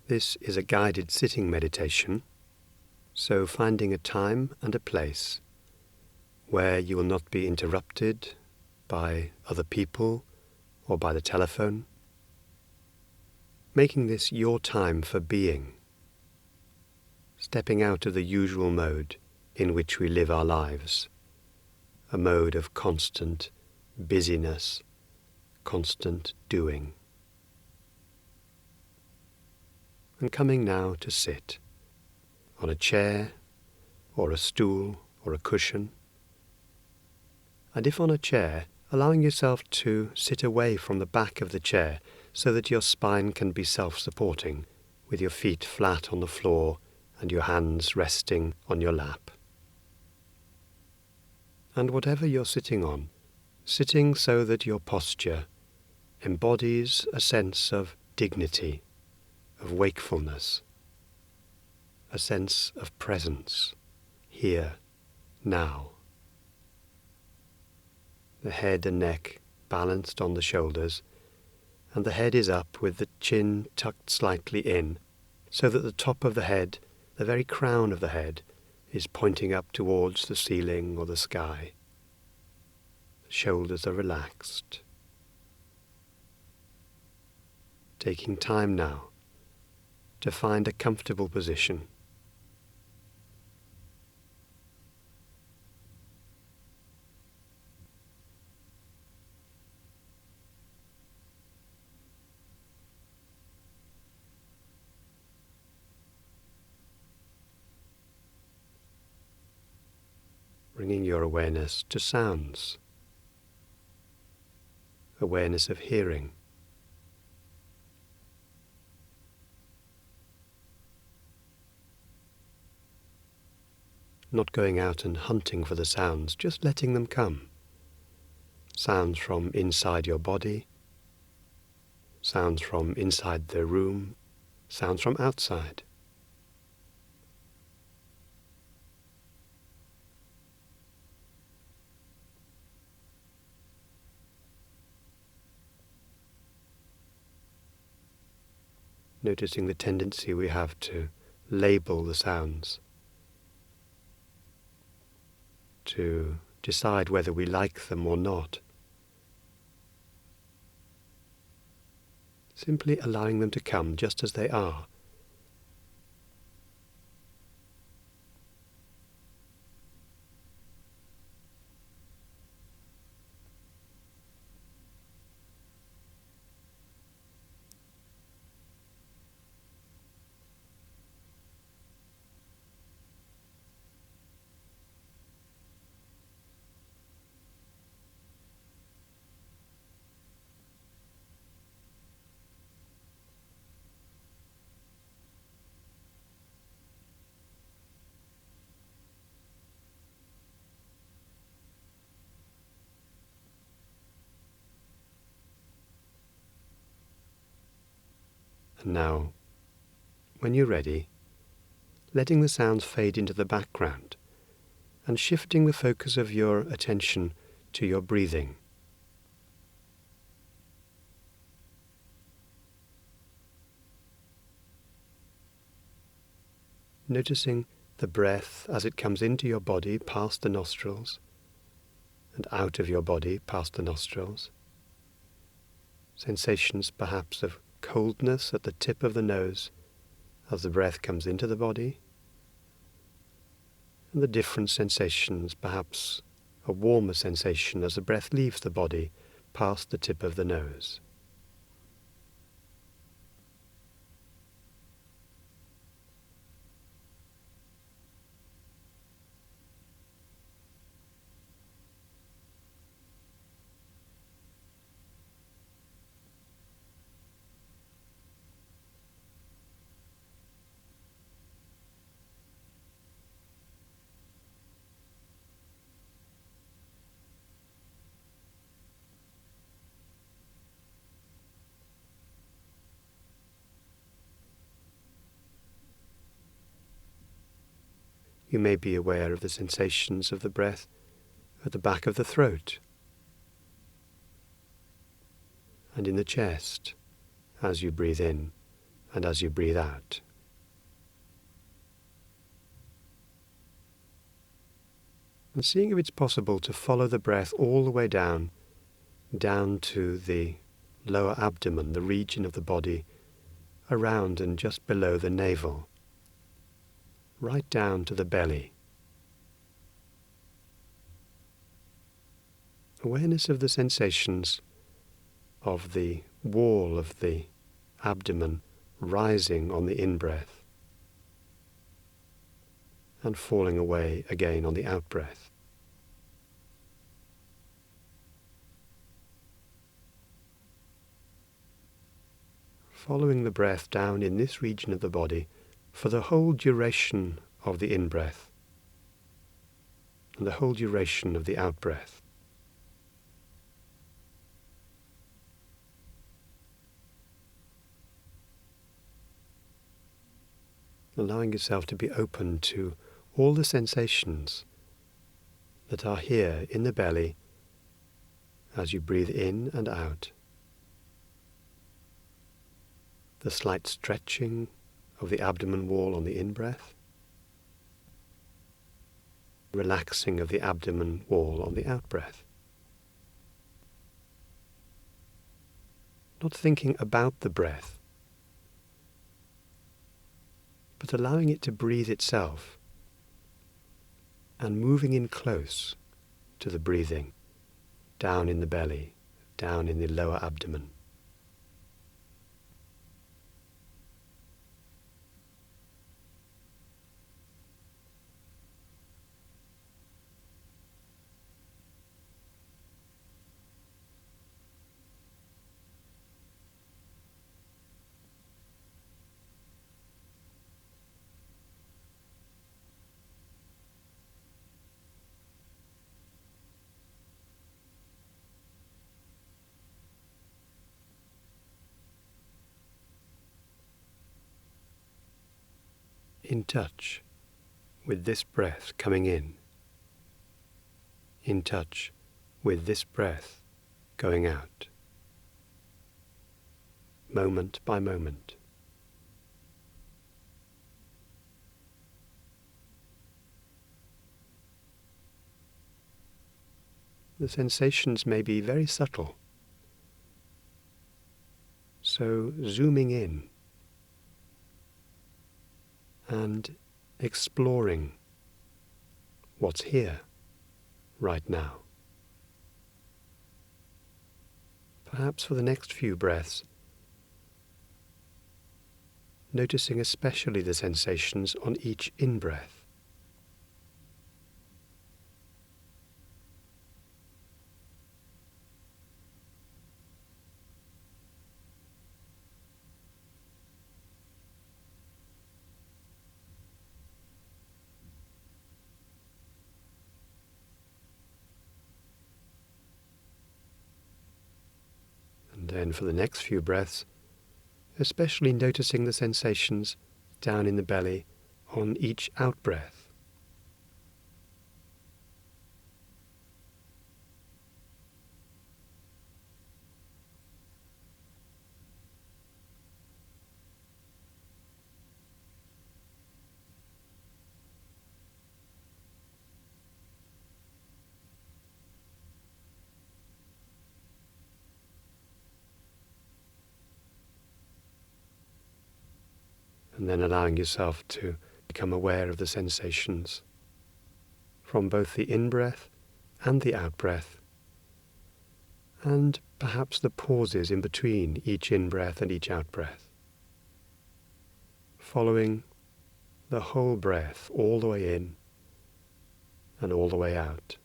This is a guided sitting meditation, so finding a time and a place where you will not be interrupted by other people or by the telephone, making this your time for being, stepping out of the usual mode in which we live our lives, a mode of constant busyness, constant doing. And coming now to sit on a chair or a stool or a cushion. And if on a chair, allowing yourself to sit away from the back of the chair so that your spine can be self-supporting, with your feet flat on the floor and your hands resting on your lap. And whatever you're sitting on, sitting so that your posture embodies a sense of dignity, of wakefulness, a sense of presence, here, now. The head and neck balanced on the shoulders, and the head is up with the chin tucked slightly in, so that the top of the head, the very crown of the head, is pointing up towards the ceiling or the sky. The shoulders are relaxed. Taking time now to find a comfortable position. Bringing your awareness to sounds, awareness of hearing. Not going out and hunting for the sounds, just letting them come. Sounds from inside your body, sounds from inside the room, sounds from outside. Noticing the tendency we have to label the sounds, to decide whether we like them or not. Simply allowing them to come just as they are. And now, when you're ready, letting the sounds fade into the background and shifting the focus of your attention to your breathing. Noticing the breath as it comes into your body past the nostrils and out of your body past the nostrils. Sensations perhaps of coldness at the tip of the nose as the breath comes into the body, and the different sensations, perhaps a warmer sensation as the breath leaves the body past the tip of the nose. You may be aware of the sensations of the breath at the back of the throat and in the chest as you breathe in and as you breathe out. And seeing if it's possible to follow the breath all the way down to the lower abdomen, the region of the body around and just below the navel, right down to the belly. Awareness of the sensations of the wall of the abdomen rising on the in-breath and falling away again on the out-breath. Following the breath down in this region of the body for the whole duration of the in-breath and the whole duration of the out-breath. Allowing yourself to be open to all the sensations that are here in the belly as you breathe in and out. The slight stretching of the abdomen wall on the in-breath, relaxing of the abdomen wall on the out-breath. Not thinking about the breath, but allowing it to breathe itself and moving in close to the breathing, down in the belly, down in the lower abdomen. In touch with this breath coming in touch with this breath going out, moment by moment. The sensations may be very subtle, so zooming in and exploring what's here right now. Perhaps for the next few breaths, noticing especially the sensations on each in-breath. And then for the next few breaths, especially noticing the sensations down in the belly on each out-breath. And then allowing yourself to become aware of the sensations from both the in-breath and the out-breath, and perhaps the pauses in between each in-breath and each out-breath. Following the whole breath all the way in and all the way out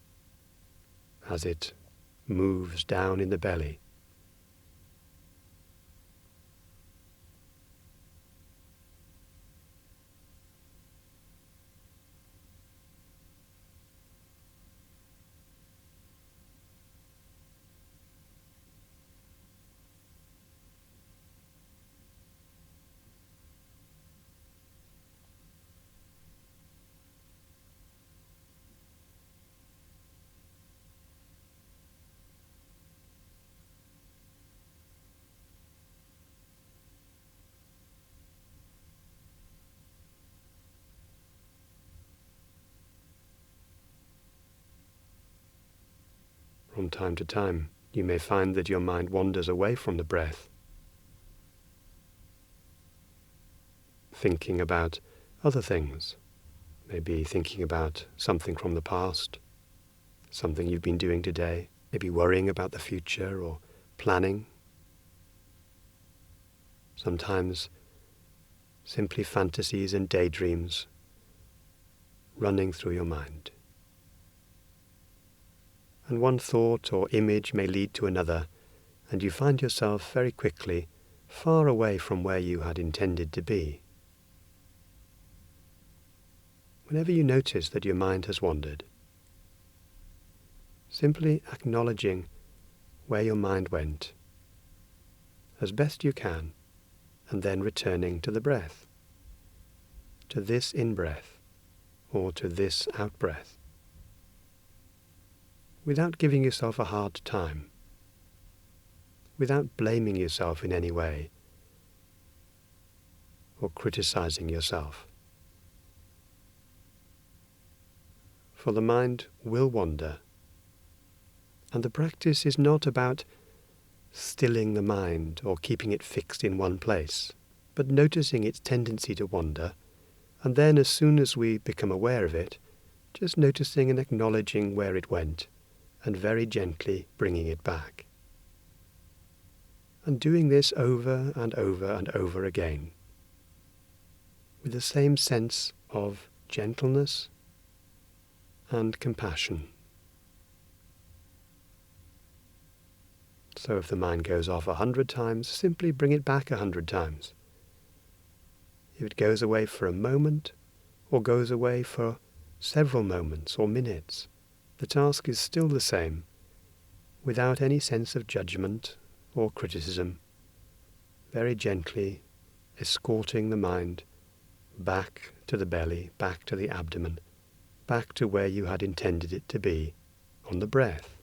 as it moves down in the belly. From time to time, you may find that your mind wanders away from the breath, thinking about other things, maybe thinking about something from the past, something you've been doing today, maybe worrying about the future or planning. Sometimes simply fantasies and daydreams running through your mind. And one thought or image may lead to another, and you find yourself very quickly far away from where you had intended to be. Whenever you notice that your mind has wandered, simply acknowledging where your mind went as best you can, and then returning to the breath, to this in-breath or to this out-breath, without giving yourself a hard time, without blaming yourself in any way or criticizing yourself. For the mind will wander, and the practice is not about stilling the mind or keeping it fixed in one place, but noticing its tendency to wander, and then as soon as we become aware of it, just noticing and acknowledging where it went, and very gently bringing it back. And doing this over and over and over again, with the same sense of gentleness and compassion. So if the mind goes off 100 times, simply bring it back 100 times. If it goes away for a moment, or goes away for several moments or minutes, the task is still the same, without any sense of judgment or criticism, very gently escorting the mind back to the belly, back to the abdomen, back to where you had intended it to be, on the breath.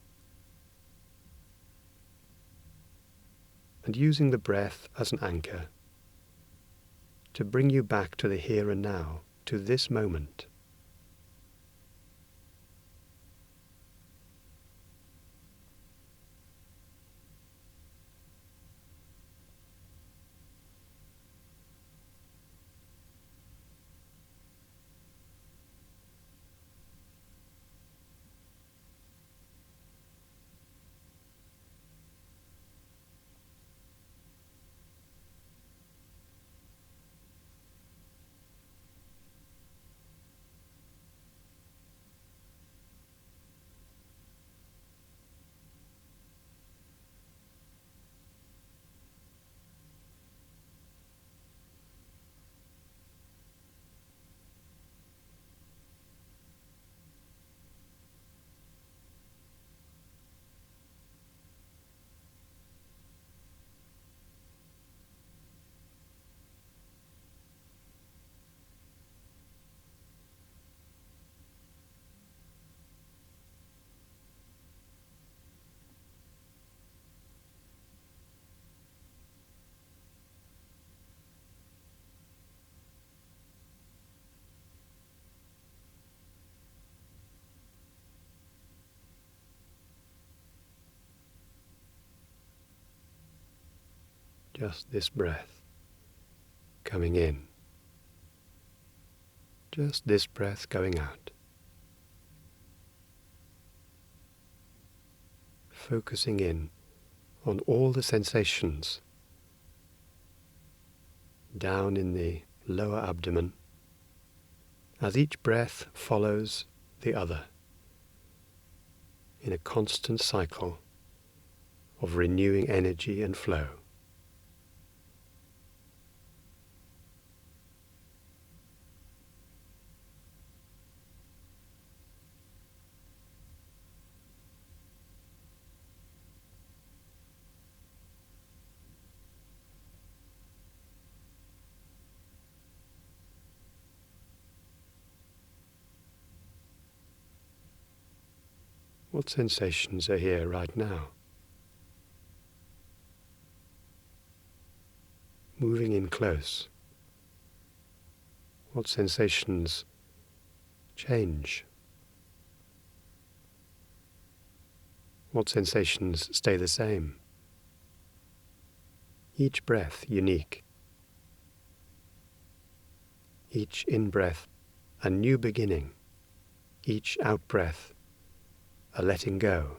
And using the breath as an anchor to bring you back to the here and now, to this moment. Just this breath coming in. Just this breath going out. Focusing in on all the sensations down in the lower abdomen as each breath follows the other in a constant cycle of renewing energy and flow. What sensations are here right now? Moving in close. What sensations change? What sensations stay the same? Each breath unique. Each in-breath a new beginning. Each out-breath a letting go,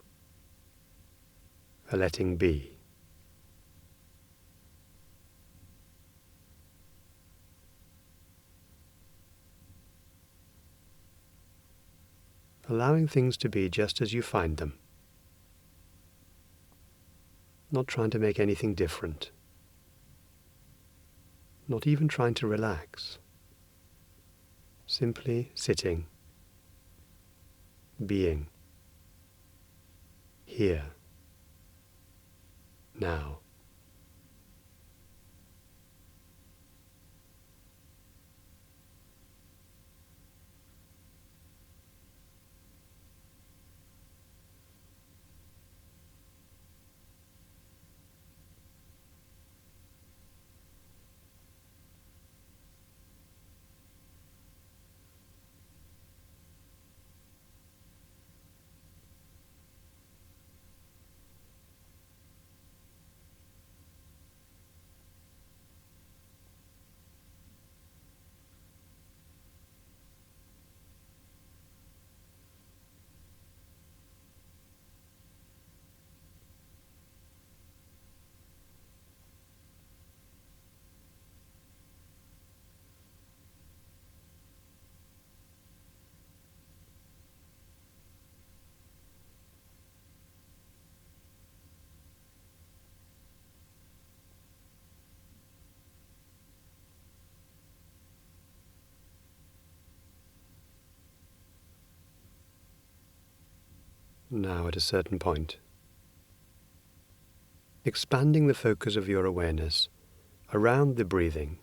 a letting be. Allowing things to be just as you find them. Not trying to make anything different. Not even trying to relax. Simply sitting, being, here, now. Now at a certain point, expanding the focus of your awareness around the breathing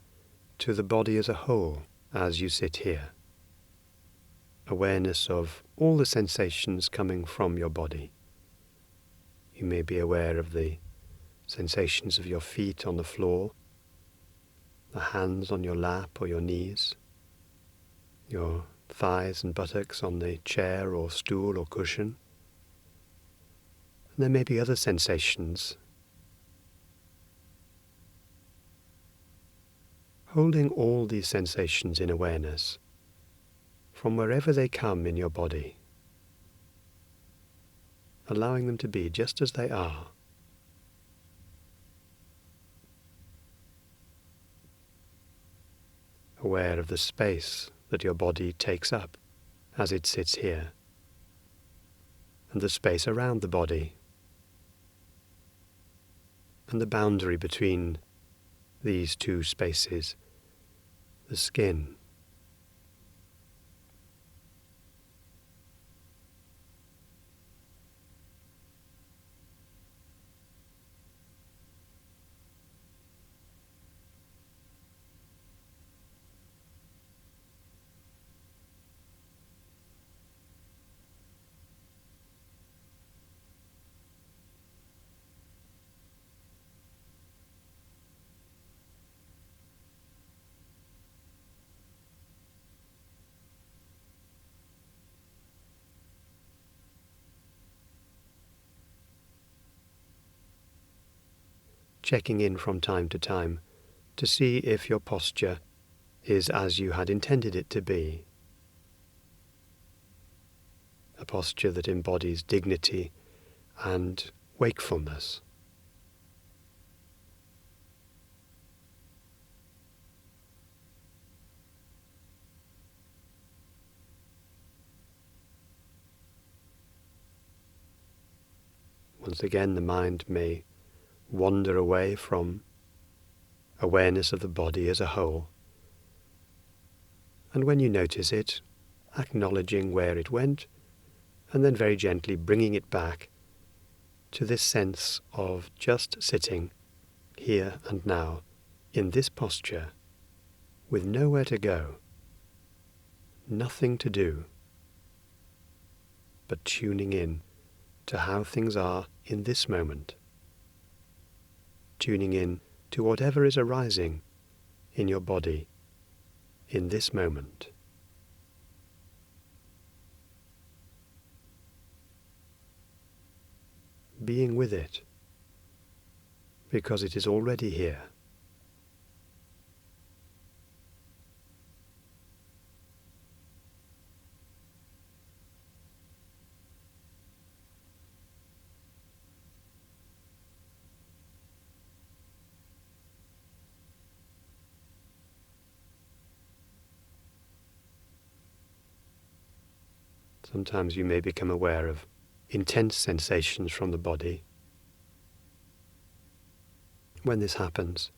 to the body as a whole as you sit here. Awareness of all the sensations coming from your body. You may be aware of the sensations of your feet on the floor, the hands on your lap or your knees, your thighs and buttocks on the chair or stool or cushion. And there may be other sensations. Holding all these sensations in awareness from wherever they come in your body, allowing them to be just as they are. Aware of the space that your body takes up as it sits here, and the space around the body, and the boundary between these two spaces, the skin. Checking in from time to time to see if your posture is as you had intended it to be. A posture that embodies dignity and wakefulness. Once again, the mind may wander away from awareness of the body as a whole. And when you notice it, acknowledging where it went, and then very gently bringing it back to this sense of just sitting here and now in this posture with nowhere to go, nothing to do, but tuning in to how things are in this moment. Tuning in to whatever is arising in your body in this moment. being with it, because it is already here. Sometimes you may become aware of intense sensations from the body. When this happens,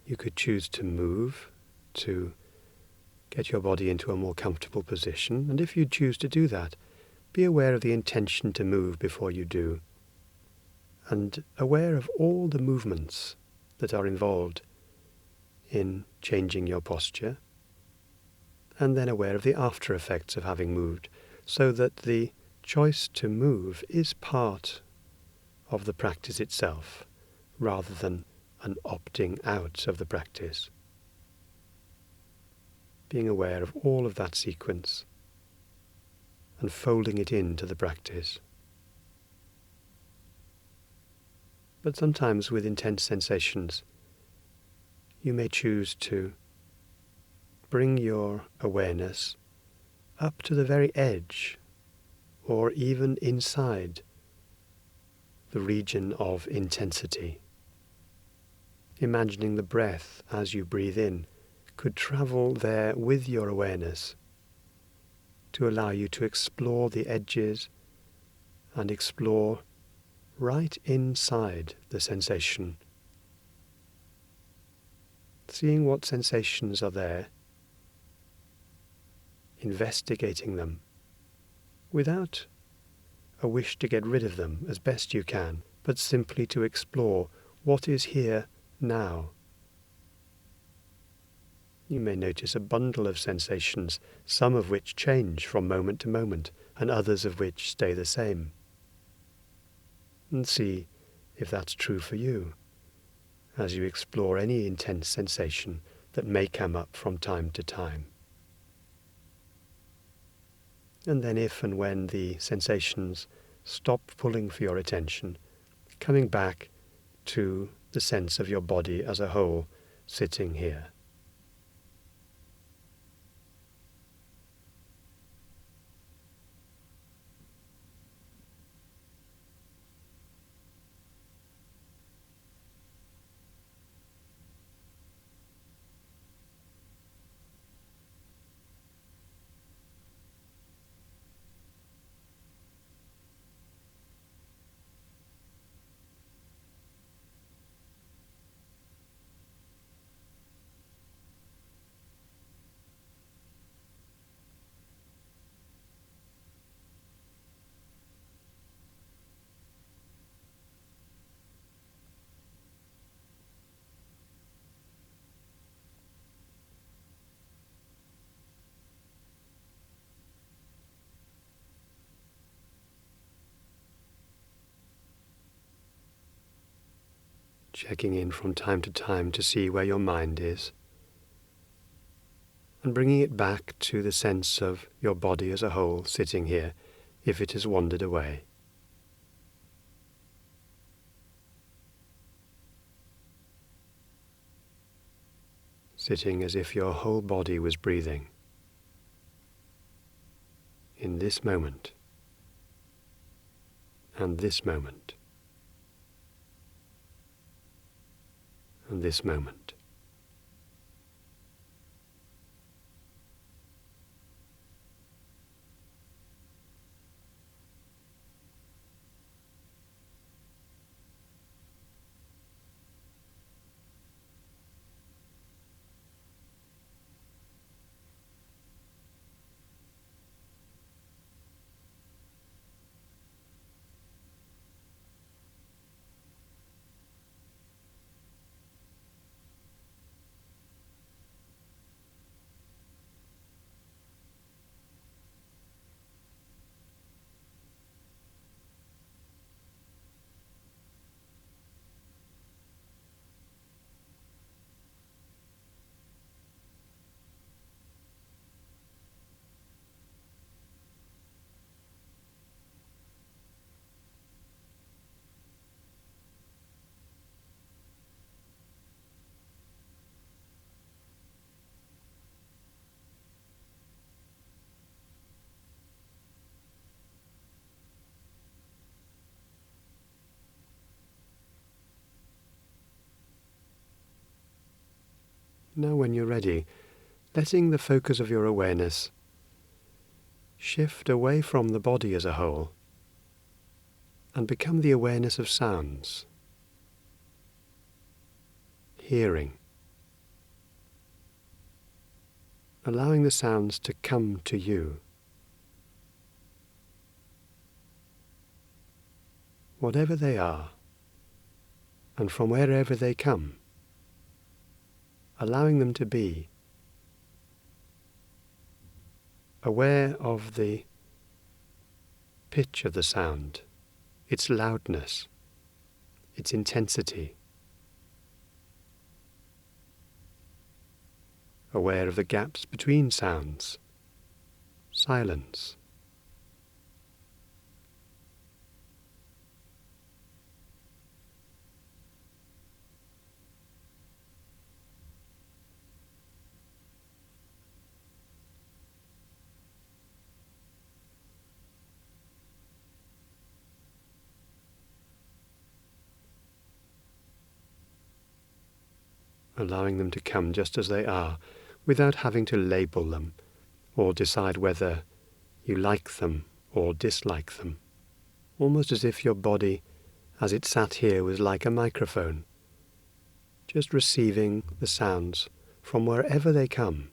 you could choose to move, to get your body into a more comfortable position, and if you choose to do that, be aware of the intention to move before you do, and aware of all the movements that are involved in changing your posture, and then aware of the after effects of having moved, so that the choice to move is part of the practice itself, rather than an opting out of the practice. Being aware of all of that sequence and folding it into the practice. But sometimes with intense sensations, you may choose to bring your awareness up to the very edge, or even inside the region of intensity. Imagining the breath as you breathe in could travel there with your awareness to allow you to explore the edges and explore right inside the sensation, seeing what sensations are there, investigating them without a wish to get rid of them as best you can, but simply to explore what is here now. You may notice a bundle of sensations, some of which change from moment to moment, and others of which stay the same. And see if that's true for you, as you explore any intense sensation that may come up from time to time. And then if and when the sensations stop pulling for your attention, coming back to the sense of your body as a whole sitting here. Checking in from time to time to see where your mind is, and bringing it back to the sense of your body as a whole sitting here, if it has wandered away. Sitting as if your whole body was breathing in this moment and this moment and this moment. Now when you're ready, letting the focus of your awareness shift away from the body as a whole and become the awareness of sounds, hearing, allowing the sounds to come to you. Whatever they are, and from wherever they come, allowing them to be, aware of the pitch of the sound, its loudness, its intensity, aware of the gaps between sounds, silence. Allowing them to come just as they are, without having to label them or decide whether you like them or dislike them. Almost as if your body, as it sat here, was like a microphone, just receiving the sounds from wherever they come.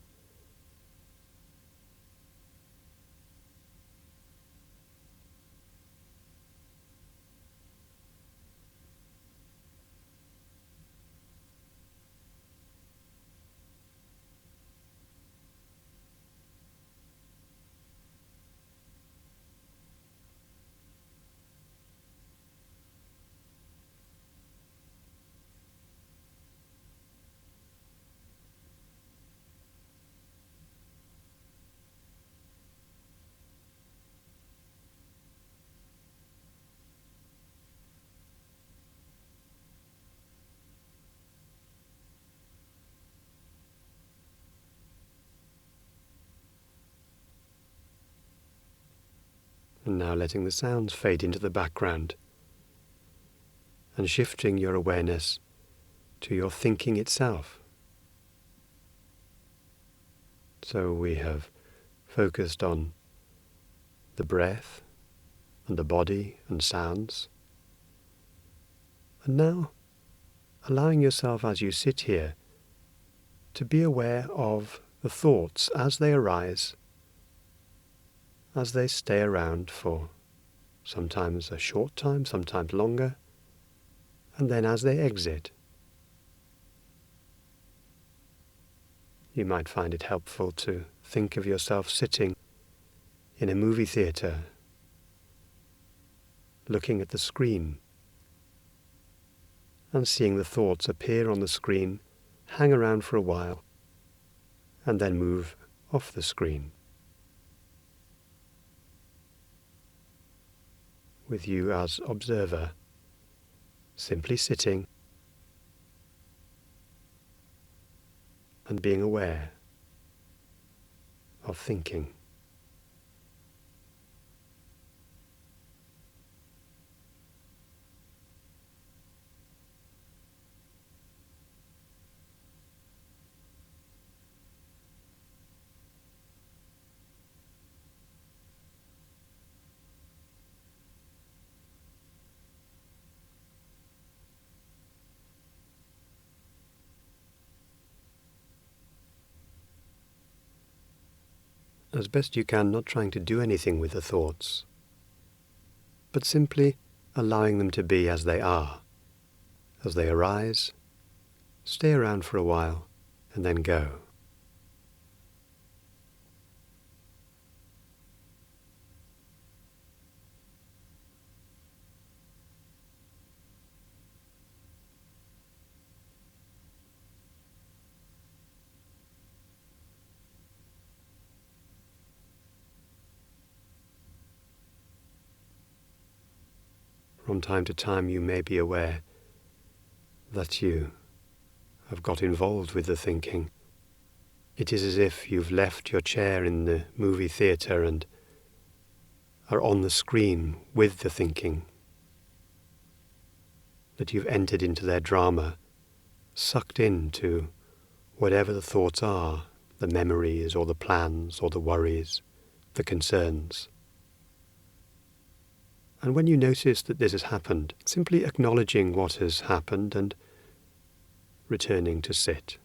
And now letting the sounds fade into the background and shifting your awareness to your thinking itself. So we have focused on the breath and the body and sounds. And now allowing yourself as you sit here to be aware of the thoughts as they arise, as they stay around for sometimes a short time, sometimes longer, and then as they exit. You might find it helpful to think of yourself sitting in a movie theatre, looking at the screen, and seeing the thoughts appear on the screen, hang around for a while, and then move off the screen. With you as observer, simply sitting and being aware of thinking. As best you can, not trying to do anything with the thoughts, but simply allowing them to be as they are. As they arise, stay around for a while, and then go. From time to time you may be aware that you have got involved with the thinking. It is as if you've left your chair in the movie theatre and are on the screen with the thinking, that you've entered into their drama, sucked into whatever the thoughts are, the memories or the plans or the worries, the concerns. And when you notice that this has happened, simply acknowledging what has happened and returning to sit.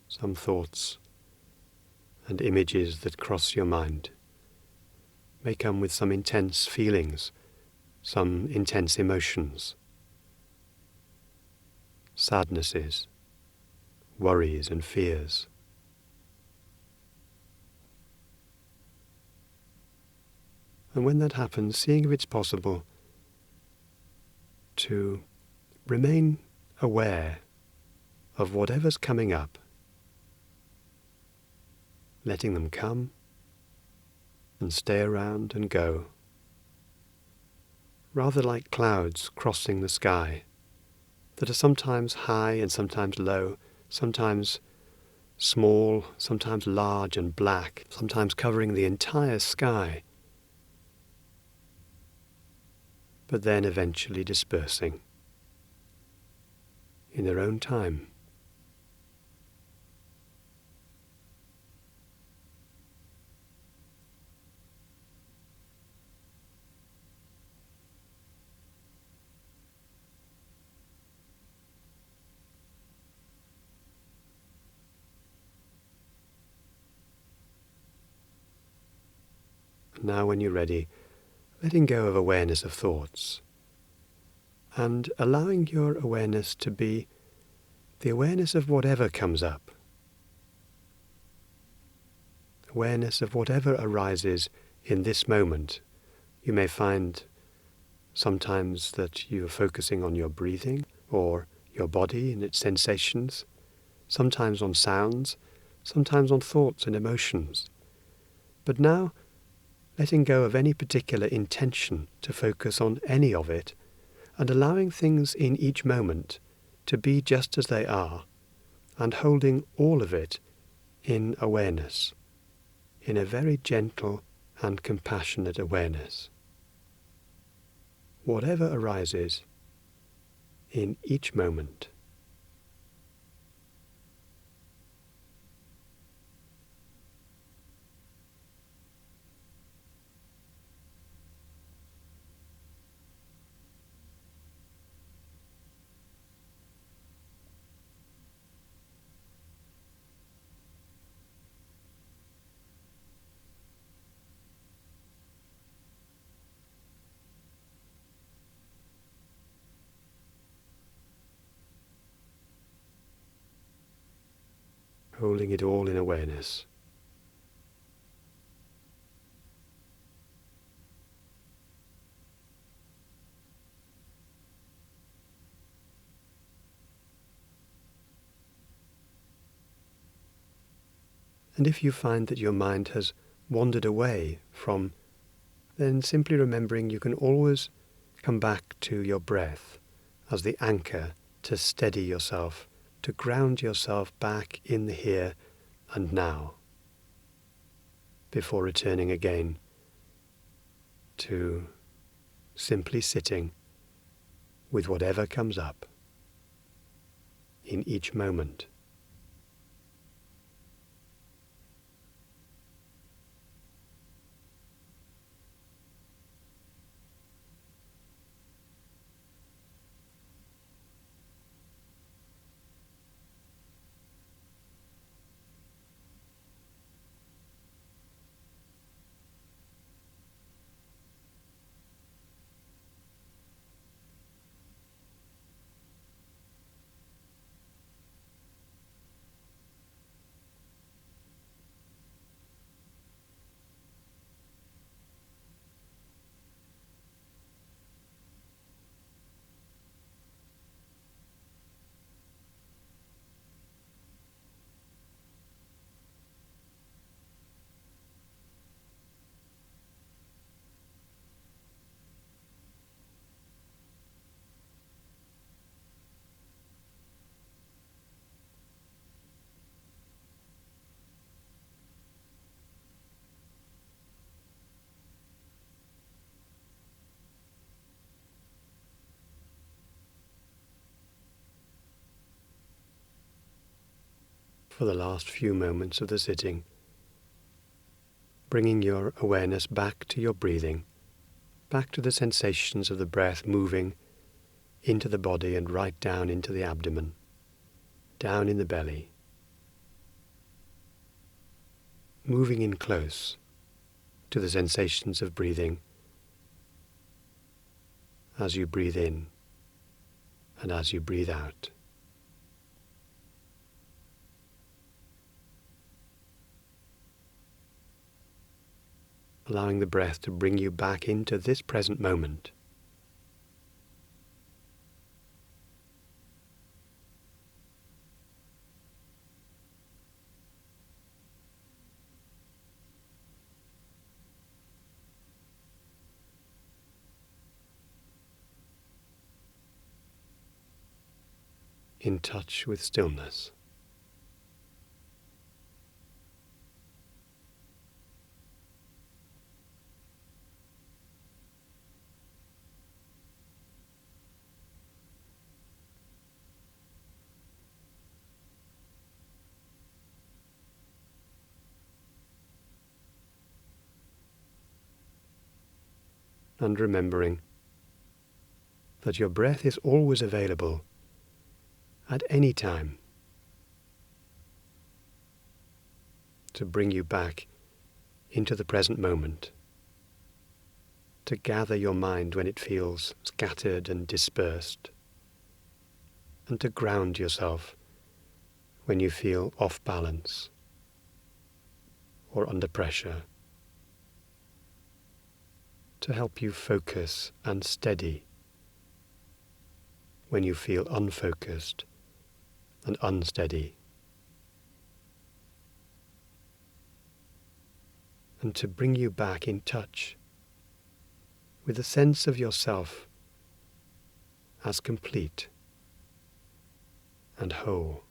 Some thoughts and images that cross your mind may come with some intense feelings, some intense emotions, sadnesses, worries and fears. And when that happens, seeing if it's possible to remain aware of whatever's coming up, letting them come and stay around and go, rather like clouds crossing the sky that are sometimes high and sometimes low, sometimes small, sometimes large and black, sometimes covering the entire sky, but then eventually dispersing in their own time. Now when you're ready, letting go of awareness of thoughts and allowing your awareness to be the awareness of whatever comes up, awareness of whatever arises in this moment. You may find sometimes that you're focusing on your breathing or your body and its sensations, sometimes on sounds, sometimes on thoughts and emotions. But now, letting go of any particular intention to focus on any of it, and allowing things in each moment to be just as they are, and holding all of it in awareness, in a very gentle and compassionate awareness. Whatever arises in each moment. Holding it all in awareness. And if you find that your mind has wandered away from, then simply remembering you can always come back to your breath as the anchor to steady yourself, to ground yourself back in the here and now, before returning again to simply sitting with whatever comes up in each moment. for the last few moments of the sitting, bringing your awareness back to your breathing, back to the sensations of the breath moving into the body and right down into the abdomen, down in the belly, moving in close to the sensations of breathing as you breathe in and as you breathe out. Allowing the breath to bring you back into this present moment. In touch with stillness. And remembering that your breath is always available at any time to bring you back into the present moment, to gather your mind when it feels scattered and dispersed, and to ground yourself when you feel off balance or under pressure, to help you focus and steady when you feel unfocused and unsteady, and to bring you back in touch with the sense of yourself as complete and whole.